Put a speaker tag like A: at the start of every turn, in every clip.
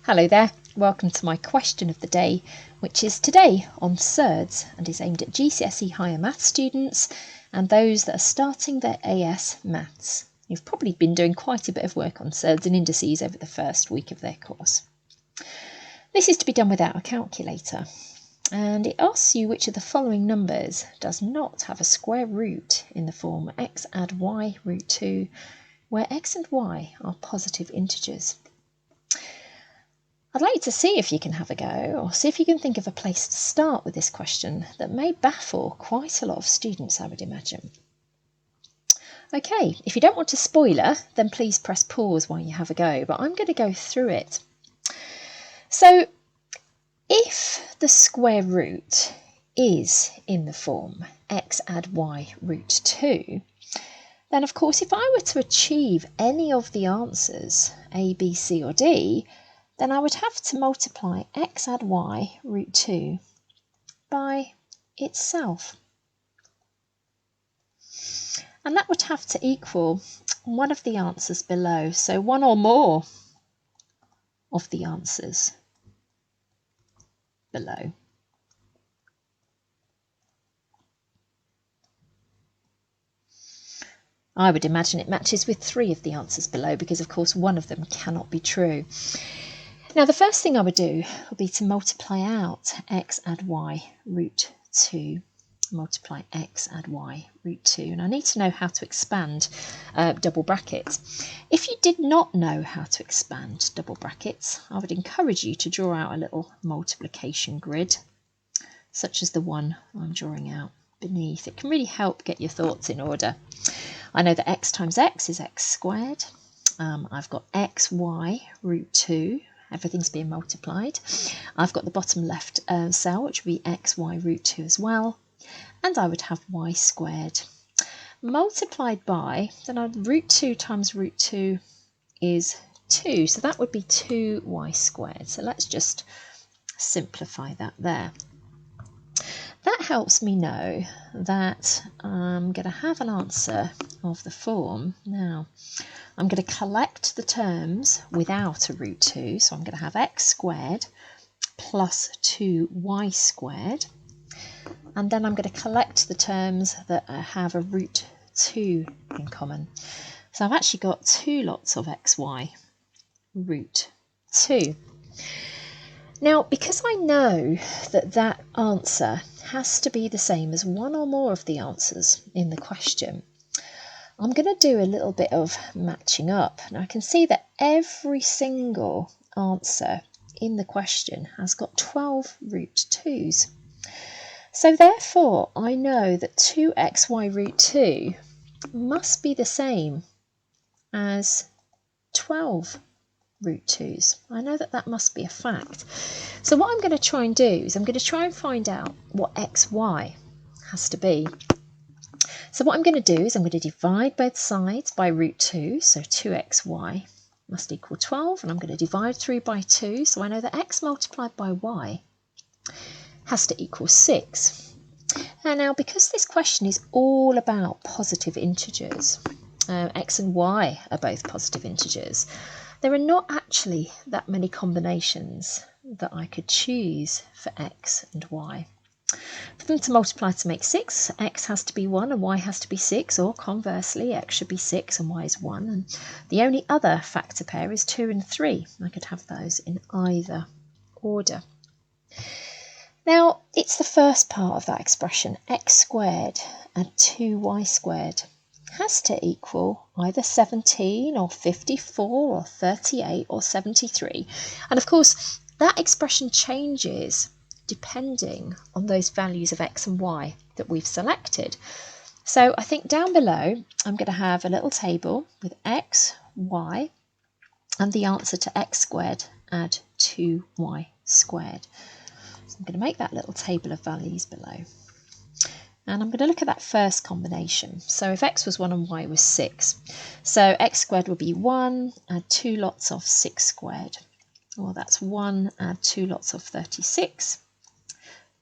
A: Hello there, welcome to my question of the day, which is today on surds and is aimed at GCSE Higher Maths students and those that are starting their AS Maths. You've probably been doing quite a bit of work on surds and indices over the first week of their course. This is to be done without a calculator, and it asks you which of the following numbers does not have a square root in the form x add y root 2, where x and y are positive integers. I'd like you to see if you can have a go, or see if you can think of a place to start with this question that may baffle quite a lot of students, I would imagine. Okay, if you don't want a spoiler, then please press pause while you have a go, but I'm going to go through it. So, if the square root is in the form x add y root 2, then of course if I were to achieve any of the answers, A, B, C or D, then I would have to multiply x add y root 2 by itself. And that would have to equal one of the answers below, so one or more of the answers below. I would imagine it matches with 3 of the answers below because of course one of them cannot be true. Now the first thing I would do would be to multiply out x add y root 2, multiply x add y root 2, and I need to know how to expand double brackets. If you did not know how to expand double brackets, I would encourage you to draw out a little multiplication grid, such as the one I'm drawing out beneath. It can really help get your thoughts in order. I know that x times x is x squared. I've got xy root 2. Everything's being multiplied. I've got the bottom left cell, which would be xy root 2 as well. And I would have y squared multiplied by, then root 2 times root 2 is 2. So that would be 2y squared. So let's just simplify that there. That helps me know that I'm going to have an answer of the form. Now, I'm going to collect the terms without a root 2. So I'm going to have x squared plus 2y squared. And then I'm going to collect the terms that have a root 2 in common. So I've actually got 2 lots of xy root 2. Now, because I know that that answer has to be the same as one or more of the answers in the question, I'm going to do a little bit of matching up. Now I can see that every single answer in the question has got 12 root 2's. So therefore I know that 2xy root 2 must be the same as 12 root 2's. I know that that must be a fact. So what I'm going to try and do is I'm going to try and find out what xy has to be. So what I'm going to do is I'm going to divide both sides by root 2, so 2xy must equal 12, and I'm going to divide through by 2, so I know that x multiplied by y has to equal 6. And now because this question is all about positive integers, x and y are both positive integers, there are not actually that many combinations that I could choose for x and y. For them to multiply to make 6, x has to be 1 and y has to be 6, or conversely, x should be 6 and y is 1. And the only other factor pair is 2 and 3. I could have those in either order. Now, it's the first part of that expression, x squared and 2y squared, has to equal either 17 or 54 or 38 or 73. And of course, that expression changes depending on those values of x and y that we've selected. So I think down below, I'm going to have a little table with x, y, and the answer to x squared add 2y squared. So I'm going to make that little table of values below. And I'm going to look at that first combination. So if x was 1 and y was 6, so x squared would be 1, add 2 lots of 6 squared. Well, that's 1, add 2 lots of 36,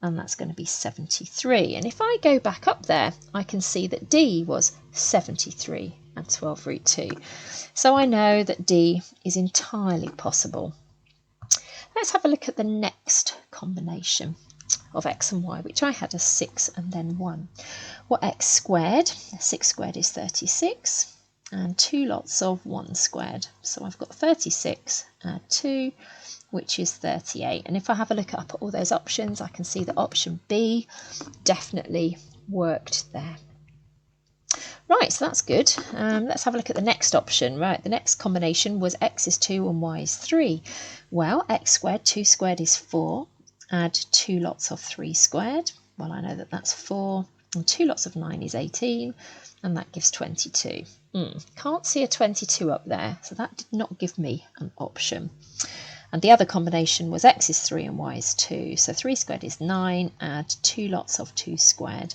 A: and that's going to be 73. And if I go back up there, I can see that D was 73 and 12 root 2. So I know that D is entirely possible. Let's have a look at the next combination of x and y, which I had as 6 and then 1. Well, x squared, 6 squared is 36, and 2 lots of 1 squared. So I've got 36 add 2, which is 38. And if I have a look up at all those options, I can see that option B definitely worked there. Right, so that's good. Let's have a look at the next option. Right, the next combination was x is 2 and y is 3. Well, x squared, 2 squared is 4. Add 2 lots of 3 squared. Well, I know that that's 4. And 2 lots of 9 is 18. And that gives 22. Can't see a 22 up there, so that did not give me an option. And the other combination was x is 3 and y is 2. So 3 squared is 9. Add 2 lots of 2 squared.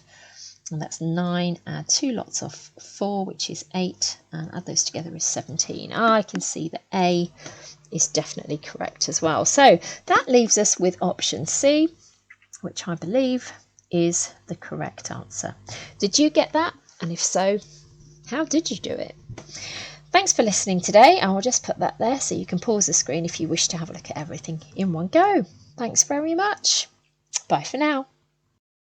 A: And that's 9, add 2 lots of 4, which is 8, and add those together is 17. I can see that A is definitely correct as well. So that leaves us with option C, which I believe is the correct answer. Did you get that? And if so, how did you do it? Thanks for listening today. I will just put that there so you can pause the screen if you wish to have a look at everything in one go. Thanks very much. Bye for now.